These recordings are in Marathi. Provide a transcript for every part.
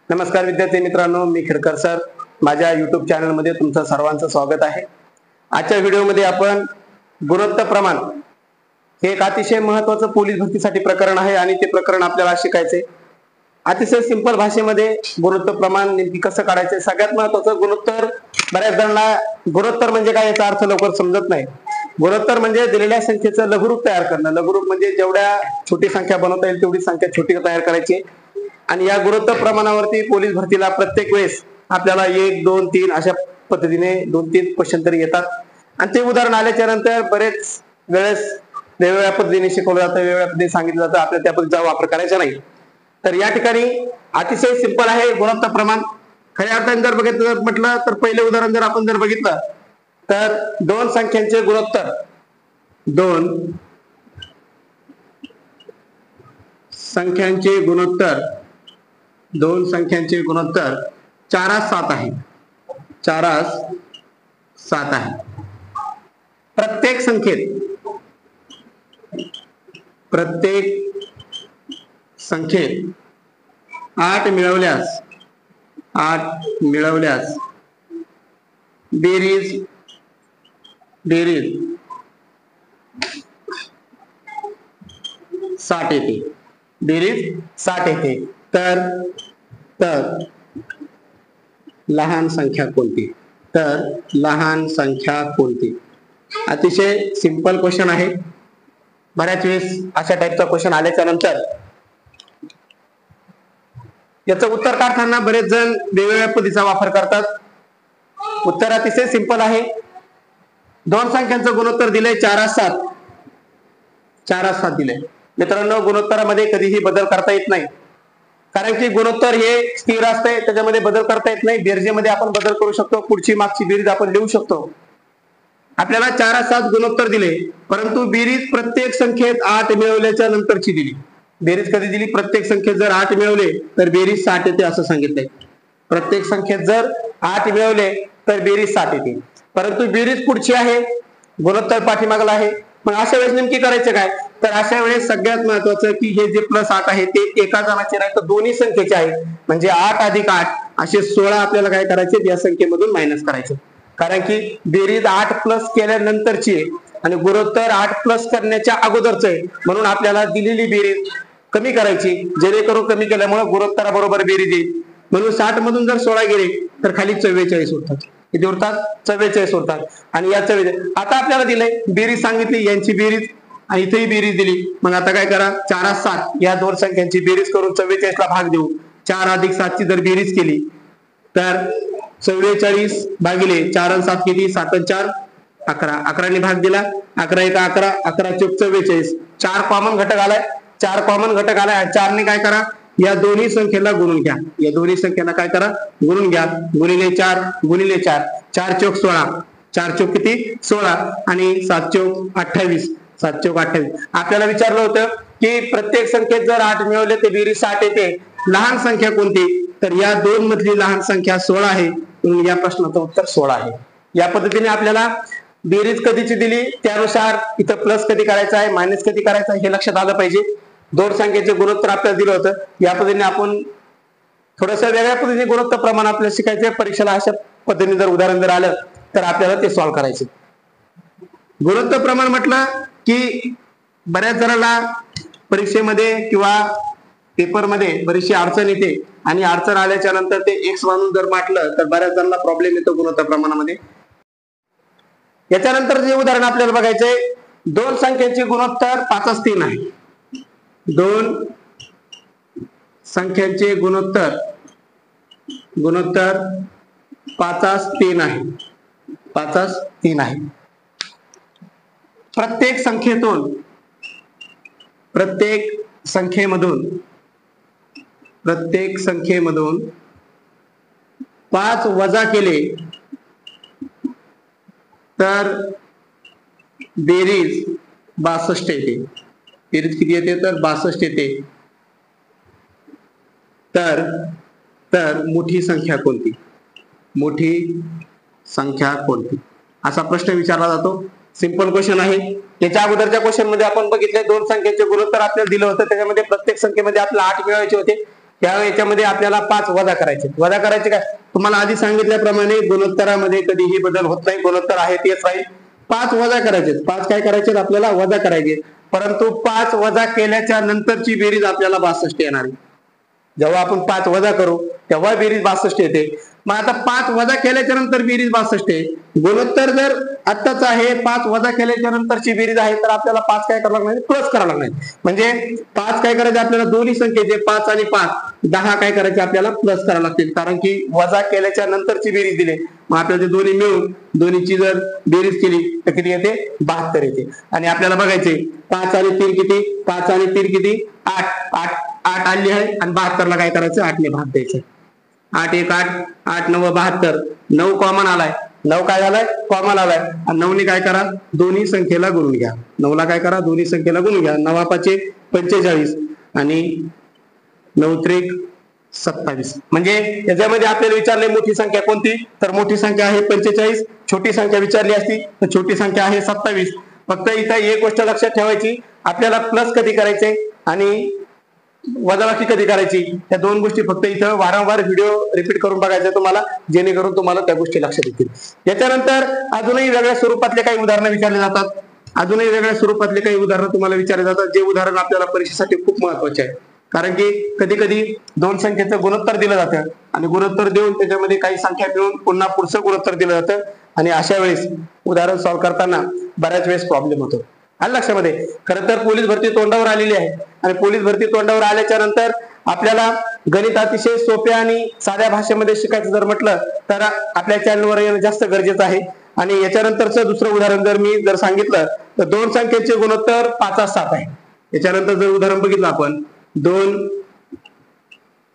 नमस्कार विद्यार्थी मित्रांनो, मी खिडकर सर. माझ्या YouTube चॅनल मध्ये तुमचं सर्वांचं स्वागत आहे. आजच्या व्हिडिओमध्ये आपण गुणोत्तर प्रमाण हे एक अतिशय महत्त्वाचं पोलीस भरतीसाठी प्रकरण आहे आणि ते प्रकरण आपल्याला शिकायचे. अतिशय सिंपल भाषेमध्ये गुणोत्तर प्रमाण नेमकी कसं काढायचं. सगळ्यात महत्त्वाचं गुणोत्तर, बऱ्याच जणांना गुणोत्तर म्हणजे काय याचा अर्थ लवकर समजत नाही. गुणोत्तर म्हणजे दिलेल्या संख्येचं लघुरूप तयार करणं. लघुरूप म्हणजे जेवढ्या छोटी संख्या बनवता येईल तेवढी संख्या छोटी तयार करायची. आणि या गुणोत्तर प्रमाणावरती पोलीस भरतीला प्रत्येक वेळेस आपल्याला 1, 2, 3 अशा पद्धतीने 2-3 क्वेश्चन तरी येतात. आणि ते उदाहरण आल्याच्या नंतर बरेच वेळेस वेगवेगळ्या पद्धतीने शिकवलं जातं, वेगवेगळ्या पद्धतीने सांगितलं जातं. आपल्याला त्या पद्धतीचा वापर करायचा नाही. तर या ठिकाणी अतिशय सिंपल आहे गुणोत्तर प्रमाण. खऱ्या अर्थाने जर बघितलं म्हटलं तर पहिले उदाहरण जर आपण बघितलं तर दोन संख्यांचे गुणोत्तर, दोन संख्यांचे गुणोत्तर 4:7 आहे. 4:7 आहे. प्रत्येक संख्येत 8 मिळवल्यास बेरीज 60 येते. बेरीज 60 येते. तर लहान संख्या कोणती? अतिशय सिंपल क्वेश्चन आहे. बऱ्याच वेळेस अशा टाईपचा क्वेश्चन आल्याच्या नंतर याचं उत्तर काढताना बरेच जण वेगवेगळ्या पद्धतीचा वापर करतात. उत्तर अतिशय सिंपल आहे. दोन संख्यांचं गुणोत्तर दिलंय 4:7 दिलंय. मित्रांनो, गुणोत्तरामध्ये कधीही बदल करता येत नाही, कारण की गुणोत्तर हे स्थिर असते, त्याच्यामध्ये बदल करता येत नाही. बेरजेमध्ये आपण बदल करू शकतो, पुढची मागची बेरीज आपण लिहू शकतो. आपल्याला 4:7 गुणोत्तर दिले, परंतु बेरीज प्रत्येक संख्येत 8 मिळवल्याच्या नंतरची दिली. बेरीज कधी दिली? प्रत्येक संख्येत जर 8 मिळवले तर बेरीज 60 येते असं सांगितलंय. प्रत्येक संख्येत जर 8 मिळवले तर बेरीज 60 येते, परंतु बेरीज पुढची आहे, गुणोत्तर पाठीमागला आहे. मग अशा वेळेस नेमकी करायचं काय? तर अशा वेळेस सगळ्यात महत्वाचं की हे जे +8 आहे ते एका जणाचे नाही तर दोन्ही संख्येचे आहे. म्हणजे 8 + 8 असे 16 आपल्याला काय करायचे? या संख्येमधून मायनस करायचे. कारण की बेरीज 8 प्लस केल्यानंतरची आहे आणि गुणोत्तर 8 प्लस करण्याच्या अगोदरच आहे. म्हणून आपल्याला दिलेली बेरीज कमी करायची, जेणेकरून कमी केल्यामुळे गुणोत्तरा बरोबर बेरीज येईल. म्हणून 60 मधून जर 16 गेले तर खाली 44 उरतात. किती उरतात? 44 उरतात. आणि या 44 आता आपल्याला दिलंय, बेरीज सांगितली, यांची बेरीज आणि इथेही बेरीज दिली. मग आता काय करा? 4:7 या दोन संख्यांची बेरीज करून 44 ला भाग देऊ. 4 + 7 ची जर बेरीज केली तर 44 भागिले 4 आणि 7 किती? 7 आणि 4 11. 11 ने भाग दिला. 11 × 11, 11 × 44. 4 कॉमन घटक आलाय. 4 ने काय करा? या दोन्ही संख्येला गुणून घ्या. या दोन्ही संख्यांना काय करा? गुणून घ्या. गुणिले 4 गुणिले 4, 4 × 16. 4 × किती? 16 आणि 7 × 28. 7 × 28. आपल्याला विचारलं होतं की प्रत्येक संख्येत जर 8 मिळवले तर बेरीज 60 येते. लहान संख्या कोणती? तर या दोन मधली लहान संख्या 16 आहे. म्हणून या प्रश्नाचं उत्तर 16 आहे. या पद्धतीने आपल्याला बेरीज कधीची दिली त्यानुसार इथं प्लस कधी करायचा आहे, मायनस कधी करायचा आहे हे लक्षात आलं पाहिजे. दोन संख्येचे गुणोत्तर आपल्याला दिलं होतं. या पद्धतीने आपण थोडस वेगळ्या पद्धतीने गुणोत्तर प्रमाण आपल्याला शिकायचे. परीक्षेला अशा पद्धतीने जर उदाहरण जर आलं तर आपल्याला ते सॉल्व्ह करायचे. गुणोत्तर प्रमाण म्हटलं की बऱ्याच जणांना परीक्षेमध्ये किंवा पेपरमध्ये बरीचशी अडचण येते आणि अडचण आल्याच्या नंतर ते x मानून जर मांडलं तर बऱ्याच जणांना प्रॉब्लेम येतो गुणोत्तर प्रमाणामध्ये. याच्यानंतर जे उदाहरण आपल्याला बघायचंय, दोन संख्येचे गुणोत्तर 5:3 आहे. दोन संख्यांचे गुणोत्तर 5:3 आहे. 5:3 आहे. प्रत्येक संख्येमधून 5 वजा केले तर बेरीज 62 येते. बेरीज किती येते? तर 62 येते. तर मोठी संख्या कोणती? असा प्रश्न विचारला जातो. सिंपल क्वेश्चन आहे. याच्या अगोदरच्या क्वेश्चन मध्ये आपण बघितले दोन संख्येचे गुणोत्तर आपल्याला दिलं होतं. त्याच्यामध्ये प्रत्येक संख्येमध्ये आपल्याला 8 मिळवायचे होते. याच्यामध्ये आपल्याला 5 वजा करायचे. वजा करायचे काय, तुम्हाला आधी सांगितल्याप्रमाणे गुणोत्तरामध्ये कधीही बदल होत नाही, गुणोत्तर आहे तेच राहील. 5 वजा करायचे. 5 काय करायचे, आपल्याला वजा करायचे. परंतु 5 वजा केल्याच्या नंतरची बेरीज आपल्याला 62 येणार आहे. जेव्हा आपण 5 वजा करू तेव्हा बेरीज 62 येते. मग आता 5 वजा केल्याच्या नंतर बेरीज 62 आहे. गुणोत्तर जर आत्ताच आहे, 5 वजा केल्याच्या नंतरची बेरीज आहे, तर आपल्याला 5 काय करावं लागणार, प्लस करावं लागणार. म्हणजे 5 काय करायचे आपल्याला, दोन्ही संख्येचे 5 आणि 5 10 काय करायचे आपल्याला प्लस करावं लागतील, कारण की वजा केल्याच्या नंतरची बेरीज दिली. मग आपल्याला ते दोन्ही मिळून दोन्हीची जर बेरीज केली तर किती येते, 72 येते. आणि आपल्याला बघायचे 5 आणि 3 किती, 5 आणि 3 किती, 8 आली आहे. आणि 72 ला काय करायचं, 8 ने भाग द्यायचं. 8 1 8, 8 9 72, 9 कॉमन आलाय. 9 काय झालाय, कॉमन आलाय. आणि 9 ने काय करा, दोन्ही संख्येला गुणून घ्या. 9 ला काय करा, दोन्ही संख्येला गुणून घ्या. 9 5 45 आणि 9 3 27. म्हणजे याच्यामध्ये आपल्याला विचारले मोठी संख्या कोणती, तर मोठी संख्या आहे 45. छोटी संख्या विचारली असती तर छोटी संख्या आहे 27. फक्त इथं एक गोष्ट लक्षात ठेवायची, आपल्याला प्लस कधी करायचे आणि वजाबाकी कधी करायची, त्या दोन गोष्टी फक्त इथं वारंवार व्हिडिओ रिपीट करून बघायचे तुम्हाला, जेणेकरून तुम्हाला त्या गोष्टी लक्षात येतील. याच्यानंतर अजूनही वेगळ्या स्वरूपातले काही उदाहरणं विचारले जातात. अजूनही वेगळ्या स्वरूपातले काही उदाहरणं तुम्हाला विचारले जातात, जे उदाहरण आपल्याला परीक्षेसाठी खूप महत्वाचे आहे. कारण की कधी कधी दोन संख्येचं गुणोत्तर दिलं जातं आणि गुणोत्तर देऊन त्याच्यामध्ये काही संख्या मिळून पुन्हा पुढचं गुणोत्तर दिलं जातं आणि अशा वेळेस उदाहरण सॉल्व्ह करताना बऱ्याच वेळेस प्रॉब्लेम होतो. आलं लक्षामध्ये. खरं तर पोलीस भरती तोंडावर आलेली आहे आणि पोलीस भरती तोंडावर आल्याच्या नंतर आपल्याला गणित अतिशय सोप्या आणि साध्या भाषेमध्ये शिकायचं जर म्हटलं तर आपल्या चॅनलवर येणं जास्त गरजेचं आहे. आणि याच्यानंतरचं दुसरं उदाहरण जर मी सांगितलं तर दोन संख्येचे गुणोत्तर 5:7 आहे. याच्यानंतर जर उदाहरण बघितलं आपण, दोन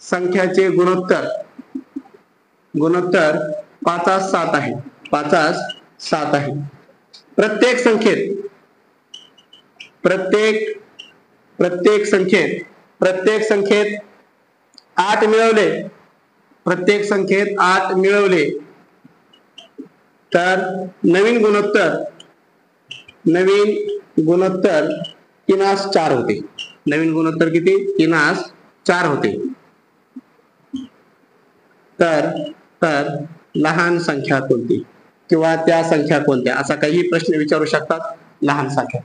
संख्याचे गुणोत्तर 5:7 आहे. 5:7 आहे. प्रत्येक संख्येत 8 मिळवले, प्रत्येक संख्येत 8 मिळवले तर नवीन गुणोत्तर 3:4 होते. नवीन गुणोत्तर किती, 3:4 होते. तर लहान संख्या कोणती किंवा त्या संख्या कोणत्या, असा काही प्रश्न विचारू शकतात. लहान संख्या.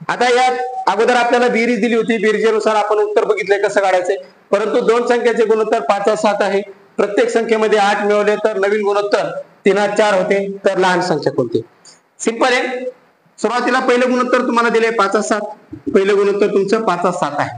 आता यात अगोदर आपल्याला बेरीज दिली होती, बेरीजेनुसार आपण उत्तर बघितलंय कसं काढायचंय. परंतु दोन संख्येचे गुणोत्तर 5:7 आहे, प्रत्येक संख्येमध्ये 8 मिळवले तर नवीन गुणोत्तर 3:4 होते. तर लहान संख्या कोणती, सिंपल आहे. सुरुवातीला पहिलं गुणोत्तर तुम्हाला दिले 5:7, पहिलं गुणोत्तर तुमचं 5:7 आहे.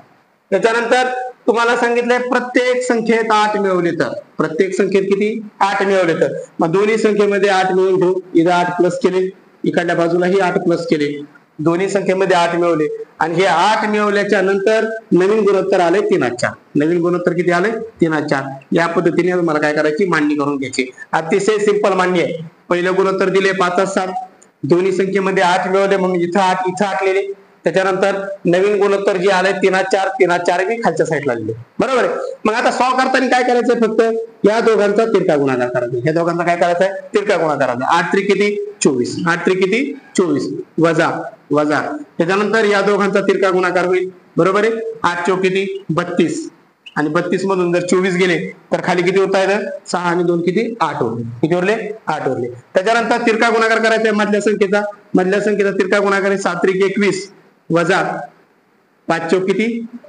त्याच्यानंतर तुम्हाला सांगितलंय प्रत्येक संख्येत 8 मिळवले तर, प्रत्येक संख्येत किती, 8 मिळवले तर. मग दोन्ही संख्येमध्ये 8 मिळवून घेऊ. इथं 8 प्लस केले, इकडल्या बाजूलाही 8 प्लस केले. दोन्ही संख्येमध्ये 8 मिळवले आणि हे 8 मिळवल्याच्या नंतर नवीन गुणोत्तर आले 3:4. नवीन गुणोत्तर किती आले, 3:4. या पद्धतीने मला काय करायची, मांडणी करून घ्यायची. अतिशय सिंपल मांडणी आहे. पहिलं गुणोत्तर दिले 5:7, दोन्ही संख्येमध्ये 8 मिळवले, म्हणून इथं 8 लिहिले. त्याच्यानंतर नवीन गुणोत्तर जे आलंय 3:4 मी खालच्या साईडला लिहिले. बरोबर आहे. मग आता सॉल्व्ह करताना काय करायचंय, फक्त या दोघांचा तिरका गुणाकार करायचा. या दोघांचा काय करायचंय, तिरका गुणाकार करायचा. 8 3 किती, 24. 8 3 किती, 24. वजा त्याच्यानंतर या दोघांचा तिरका गुणाकार होईल. बरोबर आहे. 8 4 किती, 32. आणि 32 मधून जर 24 गेले तर खाली किती होत आहे, 6 आणि 2 किती, 8 उरले. किती उरले, 8 उरले. त्याच्यानंतर तिरका गुणाकार करायचा आहे मधल्या संख्येचा तिरका गुणाकार आहे. 7 3 21 वजा 5 4 किती,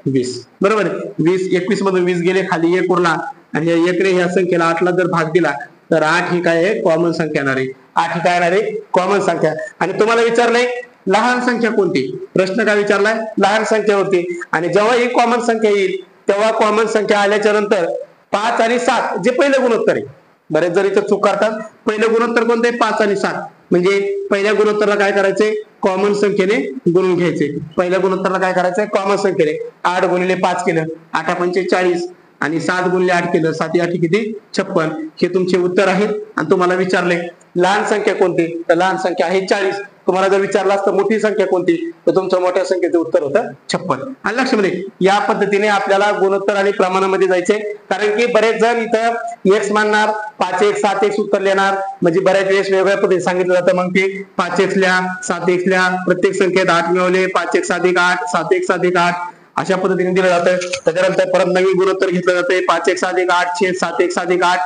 20. बरोबर आहे. 20 21 मधून 20 गेले, खाली 1 उरला. आणि या 1 ह्या संख्येला 8 ला जर भाग दिला तर 8 ही काय आहे, कॉमन संख्या येणार आहे. 8 ही काय येणार आहे, कॉमन संख्या. आणि तुम्हाला विचारलंय लहान संख्या कोणती, प्रश्न काय विचारलाय, लहान संख्या होती. आणि जेव्हा ही कॉमन संख्या येईल तेव्हा कॉमन संख्या आल्याच्या नंतर 5 आणि 7 जे पहिलं गुणोत्तर आहे. बरेच जण इथं चूक करतात. पहिलं गुणोत्तर कोणतं आहे, 5 आणि 7. म्हणजे पहिल्या गुणोत्तरला काय करायचंय, कॉमन संख्येने गुणून घ्यायचे. पहिल्या गुणोत्तरला काय करायचंय, कॉमन संख्येने. 8 गुणिले 5 केलं, 8 5 40. आणि 7 गुणिले 8 केलं, 7 8 किती, 56. हे तुमचे उत्तर आहेत. आणि तुम्हाला विचारले लहान संख्या कोणती, तर लहान संख्या आहे 40. तुम्हाला जर विचारलं असतं मोठी संख्या कोणती, तर तुमचं मोठ्या संख्येचं उत्तर होतं 56. आणि लक्षामध्ये या पद्धतीने आपल्याला गुणोत्तर आणि प्रमाणामध्ये जायचंय. कारण की बरेच जण इथं एक्स मानणार, 5x 7x उत्तर लिहिणार. म्हणजे बऱ्याच वेळेस वेगवेगळ्या पद्धतीने सांगितलं जातं. मग ते 5x लिहा, 7x लिहा, प्रत्येक संख्येत 8 मिळवले, 5x + 8, 7x + 8, अशा पद्धतीने दिलं जातं. त्याच्यानंतर परत नवीन गुणोत्तर घेतलं जाते 5x + 8 छेद 7x + 8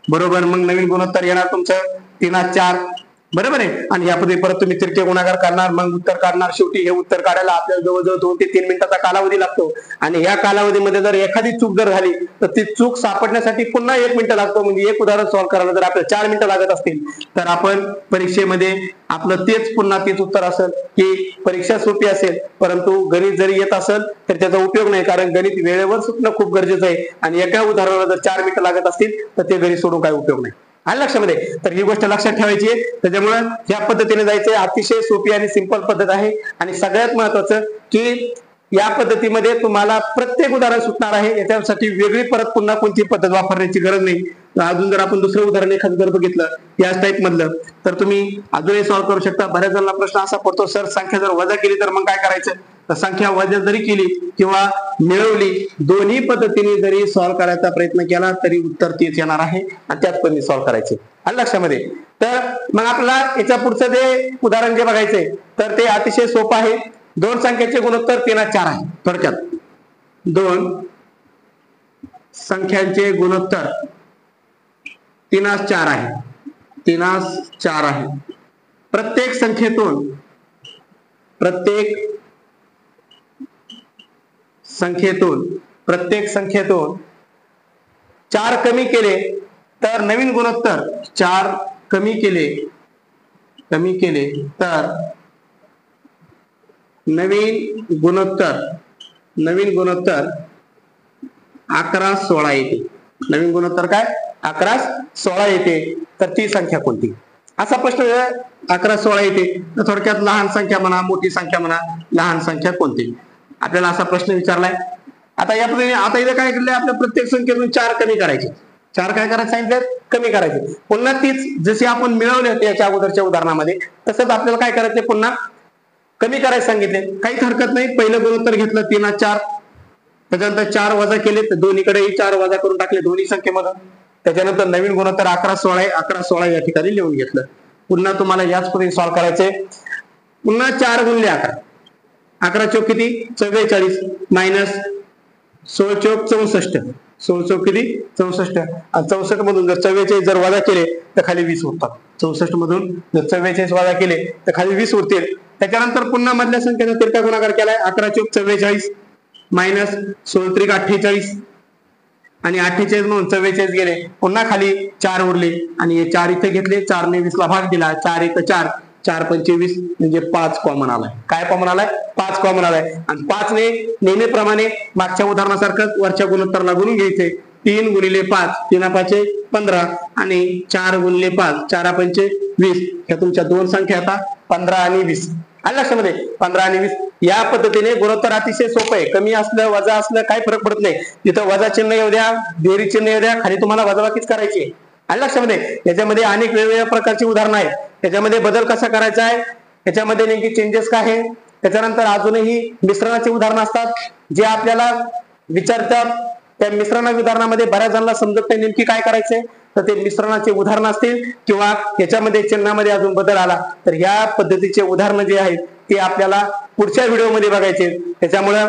बरोबर. मग नवीन गुणोत्तर येणार तुमचं 3×4 बरोबर आहे. आणि या पद्धतीने परत तुम्ही तिरके गुणाकार करणार, मग उत्तर काढणार. शेवटी हे उत्तर काढायला आपल्याला जवळजवळ 2 ते 3 मिनिटाचा कालावधी लागतो. आणि या कालावधीमध्ये जर एखादी चूक जर झाली तर ती चूक सापडण्यासाठी पुन्हा 1 मिनिट लागतो. म्हणजे एक उदाहरण सॉल्व्ह करायला जर आपल्याला 4 मिनिटं लागत असतील तर आपण परीक्षेमध्ये आपलं पुन्हा तेच उत्तर असेल की परीक्षा सोपी असेल, परंतु गणित जरी येत असेल तर त्याचा उपयोग नाही, कारण गणित वेळेवर सुटणं खूप गरजेचं आहे. आणि एका उदाहरणाला जर 4 मिनिटं लागत असतील तर ते गणित सोडून काय उपयोग नाही. आलं लक्षामध्ये. तर ही गोष्ट लक्षात ठेवायची आहे. त्याच्यामुळे या पद्धतीने जायचंय. अतिशय सोपी आणि सिंपल पद्धत आहे. आणि सगळ्यात महत्वाचं की या पद्धतीमध्ये तुम्हाला प्रत्येक उदाहरण सुटणार आहे. याच्यासाठी वेगळी परत पुन्हा कोणती पद्धत वापरण्याची गरज नाही. अजून जर आपण दुसरं उदाहरण एखादं जर बघितलं याच टाईप मधलं तर तुम्ही अजूनही सॉल्व्ह करू शकता. बऱ्याच जणांना प्रश्न असा पडतो, सर संख्या जर वजा केली तर मग काय करायचं? तर संख्या वजा जरी केली किंवा मिळवली, दोन्ही पद्धतीने जरी सॉल्व्ह करायचा प्रयत्न केला तरी उत्तर तेच येणार आहे आणि त्याच पद्धतीने सॉल्व्ह करायचे. आलं लक्षामध्ये. तर मग आपल्याला याच्या पुढचं जे उदाहरण जे बघायचंय तर ते अतिशय सोपं आहे. 2 संख्येचे गुणोत्तर 3×4 आहे. थोडक्यात 2 संख्यांचे गुणोत्तर 3×4 आहे. 3×4 आहे. प्रत्येक संख्येतून 4 कमी केले तर नवीन गुणोत्तर 4 कमी केले तर नवीन गुणोत्तर 11-16 येते. नवीन गुणोत्तर काय? 11-16 येते. तर ती संख्या कोणती? असा प्रश्न 11-16 येते. तर थोडक्यात लहान संख्या म्हणा, मोठी संख्या म्हणा, लहान संख्या कोणती? आपल्याला असा प्रश्न विचारलाय. आता इथे काय केलंय? आपल्या प्रत्येक संख्येतून 4 कमी करायचे. 4 काय करायचं सांगितलं? कमी करायचे. पुन्हा तीच जशी आपण मिळवले होते याच्या अगोदरच्या उदाहरणामध्ये तसंच आपल्याला काय करायचं? पुन्हा कमी करायला सांगितले. काहीच हरकत नाही. पहिलं गुणोत्तर घेतलं 3×4, त्याच्यानंतर 4 वजा केले तर दोन्हीकडेही 4 वजा करून टाकले दोन्ही संख्येमधून. त्याच्यानंतर नवीन गुणोत्तर 11-16 आहे. 11-16 या ठिकाणी लिहून घेतलं. पुन्हा तुम्हाला याच पद्धतीने सॉल्व्ह करायचे. पुन्हा 4 × 11, 11 चौक किती? 44 मायनस 16 चौक 64, 16 चौक किती? 64. आणि 64 मधून जर 44 जर वजा केले तर खाली 20 उरतात. 64 मधून जर 44 वजा केले तर खाली 20 उरतील. त्याच्यानंतर पुन्हा मधल्या संख्येचा तिरका गुणाकार केलाय. 11 चौक 44 मायनस 16 त्रिक 48 आणि 48 म्हणून 44 गेले. पुन्हा खाली 4 उरले आणि हे 4 इथे घेतले. 4 ने 20 ला भाग दिला. 4 1 4, 4 पंचे 20 म्हणजे 5 कॉमन आलाय. काय कॉमन आलाय? 5 कॉमन आलाय. आणि 5 ने नेहमीप्रमाणे मागच्या उदाहरणासारखं वरच्या गुणोत्तरला गुणून घ्यायचे. 3 × 5, 3×5 15 आणि 4 × 5, 4×5 20. ह्या तुमच्या दोन संख्या आता 15 आणि 20. आलं लक्षामध्ये? 15 आणि 20 या पद्धतीने गुणोत्तर अतिशय सोपं आहे. कमी असलं वजा असलं काही फरक पडत नाही. तिथं वजा चिन्ह येऊ द्या, बेरीज चिन्ह येऊ द्या, खाली तुम्हाला वजाबाकीच करायची आहे. आलं लक्षामध्ये? याच्यामध्ये अनेक वेगवेगळ्या प्रकारची उदाहरणं आहेत. त्याच्यामध्ये बदल कसा करायचा आहे, त्याच्यामध्ये नेमकी चेंजेस काय आहे. त्याच्यानंतर अजूनही मिश्रणाची उदाहरणं असतात जे आपल्याला विचारतात. त्या मिश्रण उदाहरणामध्ये बऱ्याच जणांना समजत नाही नेमकी काय करायचंय. तर ते मिश्रणाचे उदाहरण असतील किंवा याच्यामध्ये चिन्हामध्ये अजून बदल आला तर या पद्धतीचे उदाहरणं जे आहेत ते आपल्याला पुढच्या व्हिडिओमध्ये बघायचे. त्याच्यामुळे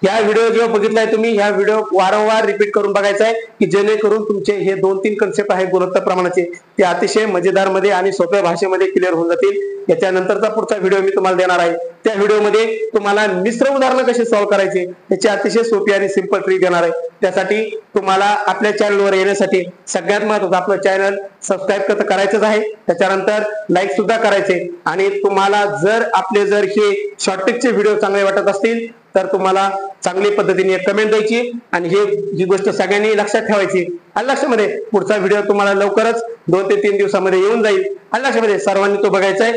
ह्या व्हिडिओ जेव्हा बघितलाय तुम्ही, ह्या व्हिडिओ वारंवार रिपीट करून बघायचा आहे की जेणेकरून तुमचे हे 2-3 कन्सेप्ट आहेत गुणोत्तर प्रमाणाचे ते अतिशय मजेदार मध्ये आणि सोप्या भाषेमध्ये क्लिअर होऊन जातील. याच्यानंतरचा पुढचा व्हिडिओ मी तुम्हाला देणार आहे. त्या व्हिडिओमध्ये तुम्हाला मिश्र उदाहरणं कसे सॉल्व्ह करायचे याची अतिशय सोपी आणि सिंपल ट्रिक देणार आहे. त्यासाठी तुम्हाला आपल्या चॅनलवर येण्यासाठी सगळ्यात महत्त्वाचं आपलं चॅनल सबस्क्राईब करायचंच आहे. त्याच्यानंतर लाईक सुद्धा करायचे. आणि तुम्हाला जर हे शॉर्टकटचे व्हिडिओ चांगले वाटत असतील तर तुम्हाला चांगली पद्धतीने कमेंट द्यायची आणि ही गोष्ट सगळ्यांनी लक्षात ठेवायची. लक्षामध्ये पुढचा व्हिडिओ तुम्हाला लवकरच 2 ते 3 दिवसामध्ये येऊन जाईल. लक्षामध्ये सर्वांनी तो बघायचा आहे.